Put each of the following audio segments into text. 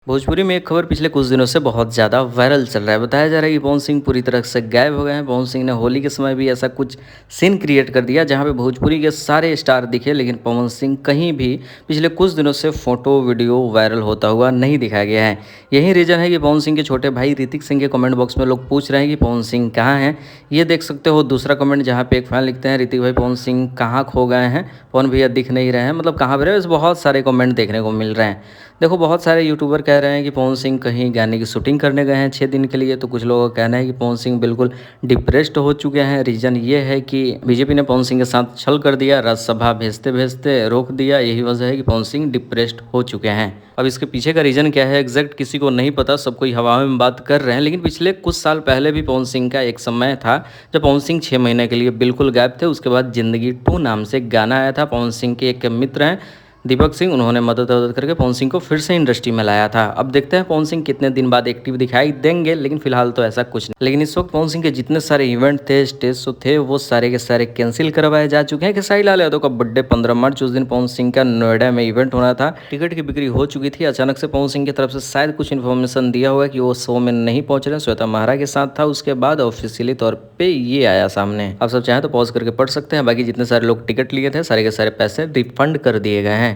भोजपुरी में एक खबर पिछले कुछ दिनों से बहुत ज़्यादा वायरल चल रहा है। बताया जा रहा है कि पवन सिंह पूरी तरह से गायब हो गए हैं। पवन सिंह ने होली के समय भी ऐसा कुछ सीन क्रिएट कर दिया जहां पे भोजपुरी के सारे स्टार दिखे, लेकिन पवन सिंह कहीं भी पिछले कुछ दिनों से फोटो वीडियो वायरल होता हुआ नहीं दिखाया गया है। यही रीज़न है कि पवन सिंह के छोटे भाई ऋतिक सिंह के कमेंट बॉक्स में लोग पूछ रहे हैं कि पवन सिंह कहाँ हैं। ये देख सकते हो दूसरा कमेंट जहाँ पे एक फैन लिखते हैं, ऋतिक भाई पवन सिंह कहाँ खो गए हैं, पवन भैया दिख नहीं रहे हैं, मतलब कहाँ पर है। बस बहुत सारे कमेंट देखने को मिल रहे हैं। देखो बहुत सारे यूट्यूबर कह रहे हैं कि पवन सिंह कहीं गाने की शूटिंग करने गए हैं 6 दिन के लिए, तो कुछ लोगों का कहना है कि पवन सिंह बिल्कुल डिप्रेस्ड हो चुके हैं। रीज़न ये है कि बीजेपी ने पवन सिंह के साथ छल कर दिया, राज्यसभा भेजते भेजते रोक दिया। यही वजह है कि पवन सिंह डिप्रेस्ड हो चुके हैं। अब इसके पीछे का रीज़न क्या है एग्जैक्ट किसी को नहीं पता, सब कोई हवा में बात कर रहे हैं। लेकिन पिछले कुछ साल पहले भी पवन सिंह का एक समय था जब पवन सिंह 6 महीने के लिए बिल्कुल गायब थे। उसके बाद जिंदगी 2 नाम से गाना आया था। पवन सिंह के एक मित्र हैं दीपक सिंह, उन्होंने मदद करके पवन सिंह को फिर से इंडस्ट्री में लाया था। अब देखते हैं पवन सिंह कितने दिन बाद एक्टिव दिखाई देंगे, लेकिन फिलहाल तो ऐसा कुछ नहीं। लेकिन इस वक्त पवन सिंह के जितने सारे इवेंट थे, स्टेज शो थे, वो सारे के सारे कैंसिल करवाए जा चुके हैं। खेसारी लाल यादव का बर्थडे 15 मार्च, उस दिन पवन सिंह का नोएडा में इवेंट होना था। टिकट की बिक्री हो चुकी थी। अचानक से पवन सिंह की तरफ से शायद कुछ इन्फॉर्मेशन दिया हुआ है कि वो शो में नहीं पहुंच रहे। श्वेता महारा के साथ था। उसके बाद ऑफिशियली तौर पे ये आया सामने। आप सब चाहें तो पॉज करके पढ़ सकते हैं। बाकी जितने सारे लोग टिकट लिए थे सारे के सारे पैसे रिफंड कर दिए गए हैं।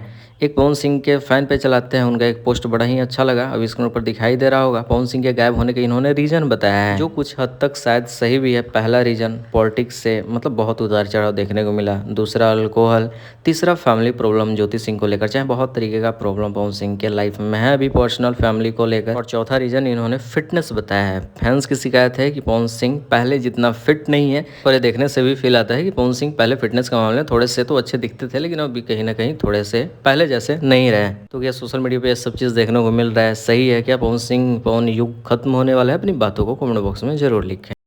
एक पवन सिंह के फैन पे चलाते हैं, उनका एक पोस्ट बड़ा ही अच्छा लगा, अभी स्क्रीन पर दिखाई दे रहा होगा। पवन सिंह के गायब होने के इन्होंने रीजन बताया है, जो कुछ हद तक शायद सही भी है। पहला रीजन पॉलिटिक्स से मतलब बहुत उतार चढ़ाव देखने को मिला। दूसरा अल्कोहल। तीसरा फैमिली प्रॉब्लम ज्योति सिंह को लेकर, चाहे बहुत तरीके का प्रॉब्लम पवन सिंह के लाइफ में है अभी पर्सनल फैमिली को लेकर। और चौथा रीजन इन्होंने फिटनेस बताया है। फैंस की शिकायत है कि पवन सिंह पहले जितना फिट नहीं है, और ये देखने से भी फील आता है कि पवन सिंह पहले फिटनेस के मामले में थोड़े से तो अच्छे दिखते थे, लेकिन अभी कहीं ना कहीं थोड़े से पहले जैसे नहीं रहे। तो क्या सोशल मीडिया पे ये सब चीज़ देखने को मिल रहा है, सही है क्या? पवन सिंह पवन युग खत्म होने वाला है? अपनी बातों को कमेंट बॉक्स में जरूर लिखें।